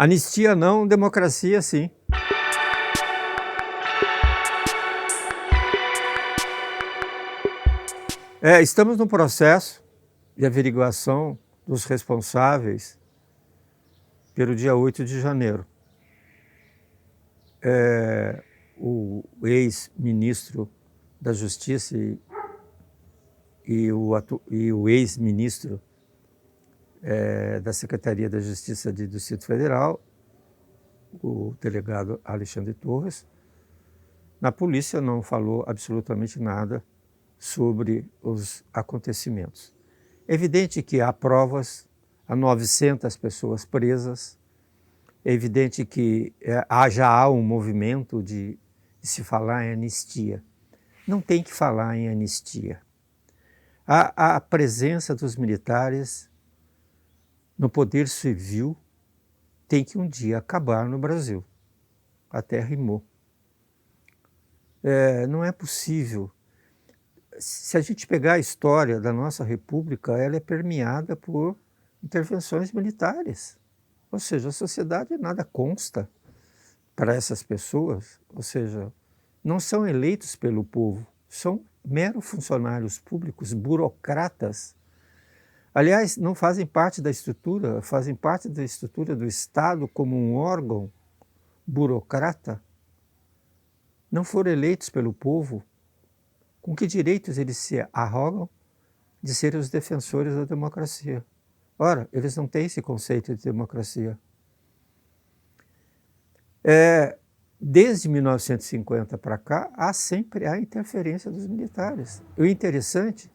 Anistia não, democracia sim. Estamos no processo de averiguação dos responsáveis pelo dia 8 de janeiro. O ex-ministro da Justiça e o ex-ministro da Secretaria da Justiça do Distrito Federal, o delegado Alexandre Torres, na polícia não falou absolutamente nada sobre os acontecimentos. É evidente que há provas, há 900 pessoas presas, é evidente que já há um movimento de se falar em anistia. Não tem que falar em anistia. A presença dos militares no poder civil tem que um dia acabar no Brasil. Até rimou. Não é possível. Se a gente pegar a história da nossa república, ela é permeada por intervenções militares. Ou seja, a sociedade nada consta para essas pessoas, ou seja, não são eleitos pelo povo, são meros funcionários públicos, burocratas. Aliás, não fazem parte da estrutura, fazem parte da estrutura do Estado como um órgão burocrata. Não foram eleitos pelo povo. Com que direitos eles se arrogam de serem os defensores da democracia? Ora, eles não têm esse conceito de democracia. Desde 1950 para cá, sempre há interferência dos militares. O interessante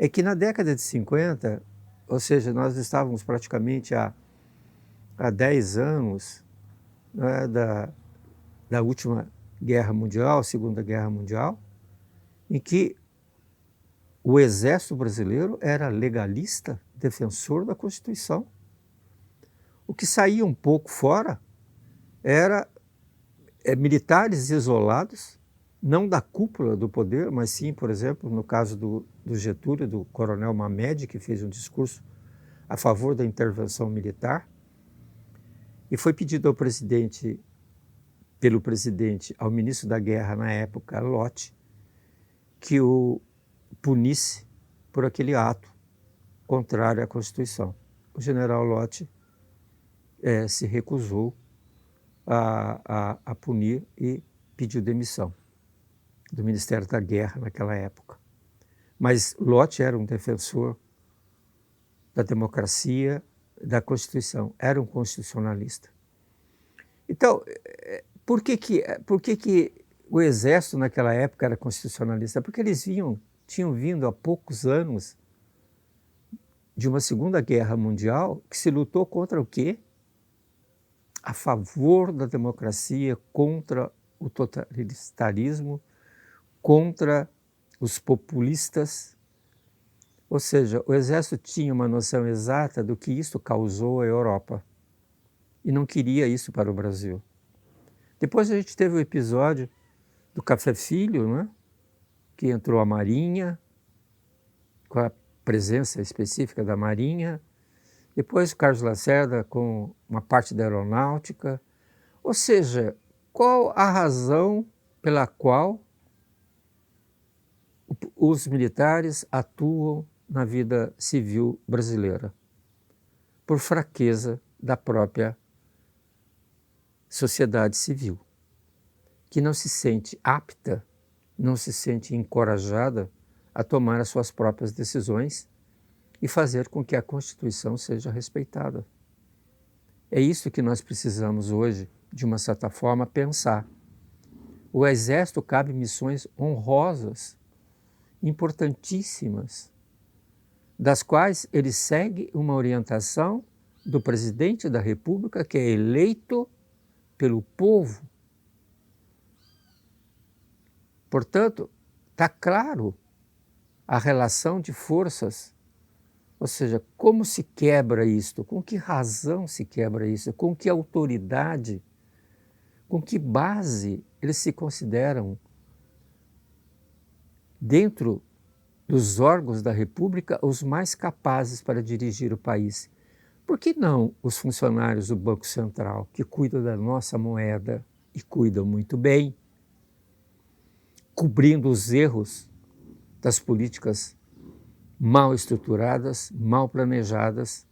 é que na década de 50, ou seja, nós estávamos praticamente há 10 anos, né, da última Guerra Mundial, Segunda Guerra Mundial, em que o exército brasileiro era legalista, defensor da Constituição. O que saía um pouco fora era militares isolados, não da cúpula do poder, mas sim, por exemplo, no caso do Getúlio, do coronel Mamed, que fez um discurso a favor da intervenção militar, e foi pedido ao presidente, pelo presidente, ao ministro da Guerra na época, Lott, que o punisse por aquele ato contrário à Constituição. O general Lott se recusou a punir e pediu demissão do Ministério da Guerra naquela época. Mas Lott era um defensor da democracia, da Constituição, era um constitucionalista. Então, por que o Exército naquela época era constitucionalista? Porque eles tinham vindo há poucos anos de uma Segunda Guerra Mundial que se lutou contra o quê? A favor da democracia, contra o totalitarismo, contra os populistas. Ou seja, o Exército tinha uma noção exata do que isso causou à Europa e não queria isso para o Brasil. Depois a gente teve o episódio do Café Filho, né? Que entrou a Marinha, com a presença específica da Marinha, depois o Carlos Lacerda com uma parte da aeronáutica. Ou seja, qual a razão pela qual os militares atuam na vida civil brasileira? Por fraqueza da própria sociedade civil, que não se sente apta, não se sente encorajada a tomar as suas próprias decisões e fazer com que a Constituição seja respeitada. É isso que nós precisamos hoje, de uma certa forma, pensar. O Exército cabe missões honrosas, importantíssimas, das quais ele segue uma orientação do presidente da República, que é eleito pelo povo. Portanto, está claro a relação de forças, ou seja, como se quebra isto, com que razão se quebra isso, com que autoridade, com que base eles se consideram dentro dos órgãos da República os mais capazes para dirigir o país. Por que não os funcionários do Banco Central, que cuidam da nossa moeda e cuidam muito bem, cobrindo os erros das políticas mal estruturadas, mal planejadas,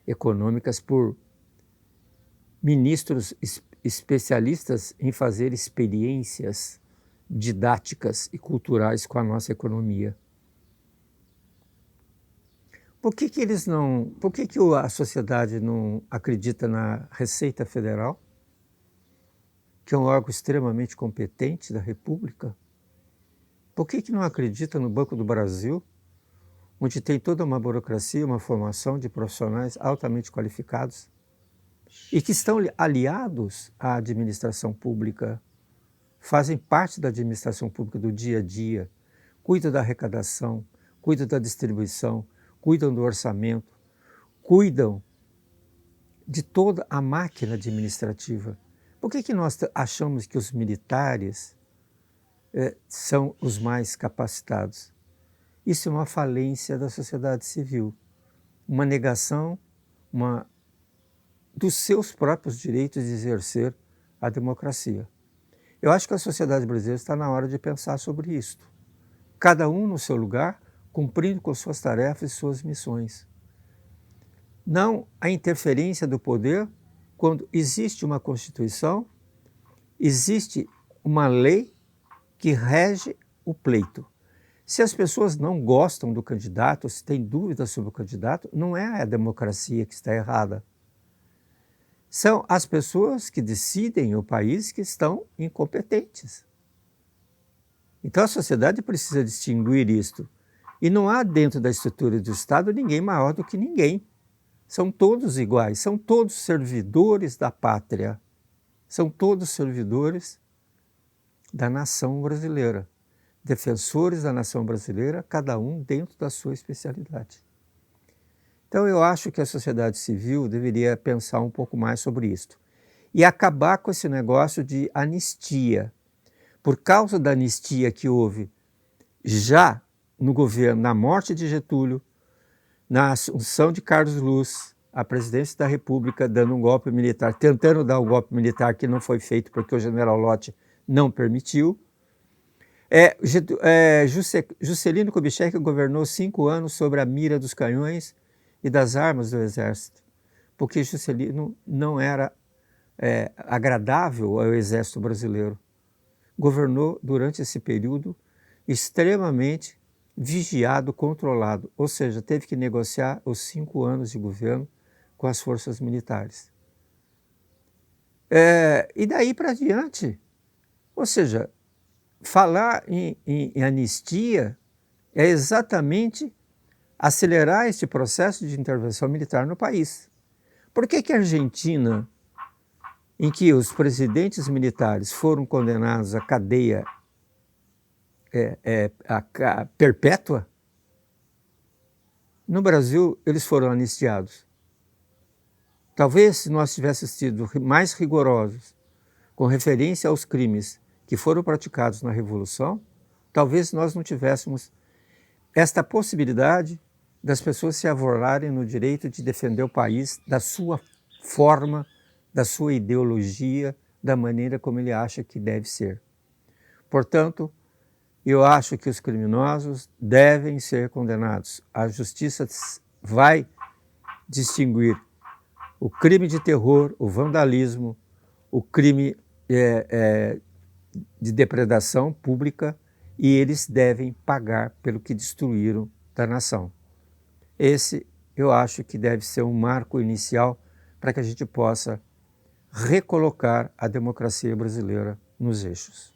econômicas por ministros especialistas em fazer experiências didáticas e culturais com a nossa economia? Por que a sociedade não acredita na Receita Federal, que é um órgão extremamente competente da República? Por que não acredita no Banco do Brasil, onde tem toda uma burocracia, uma formação de profissionais altamente qualificados e que estão aliados à administração pública, fazem parte da administração pública do dia a dia, cuidam da arrecadação, cuidam da distribuição, cuidam do orçamento, cuidam de toda a máquina administrativa? Por que nós achamos que os militares são os mais capacitados? Isso é uma falência da sociedade civil, uma negação dos seus próprios direitos de exercer a democracia. Eu acho que a sociedade brasileira está na hora de pensar sobre isto. Cada um no seu lugar, cumprindo com suas tarefas e suas missões. Não a interferência do poder quando existe uma Constituição, existe uma lei que rege o pleito. Se as pessoas não gostam do candidato, se têm dúvidas sobre o candidato, não é a democracia que está errada. São as pessoas que decidem o país que estão incompetentes. Então a sociedade precisa distinguir isto. E não há dentro da estrutura do Estado ninguém maior do que ninguém. São todos iguais, são todos servidores da pátria. São todos servidores da nação brasileira. Defensores da nação brasileira, cada um dentro da sua especialidade. Então eu acho que a sociedade civil deveria pensar um pouco mais sobre isso e acabar com esse negócio de anistia. Por causa da anistia que houve já no governo, na morte de Getúlio, na assunção de Carlos Luz, a presidência da República dando um golpe militar, tentando dar um golpe militar que não foi feito porque o general Lott não permitiu. Juscelino Kubitschek governou 5 anos sobre a mira dos canhões e das armas do exército, porque Juscelino não era agradável ao exército brasileiro. Governou durante esse período extremamente vigiado, controlado, ou seja, teve que negociar os 5 anos de governo com as forças militares. E daí para diante, ou seja, falar em anistia é exatamente acelerar este processo de intervenção militar no país. Por que a Argentina, em que os presidentes militares foram condenados à cadeia perpétua, no Brasil eles foram anistiados? Talvez se nós tivéssemos sido mais rigorosos com referência aos crimes que foram praticados na Revolução, talvez nós não tivéssemos esta possibilidade das pessoas se arvorarem no direito de defender o país da sua forma, da sua ideologia, da maneira como ele acha que deve ser. Portanto, eu acho que os criminosos devem ser condenados. A justiça vai distinguir o crime de terror, o vandalismo, o crime de depredação pública, e eles devem pagar pelo que destruíram da nação. Esse eu acho que deve ser um marco inicial para que a gente possa recolocar a democracia brasileira nos eixos.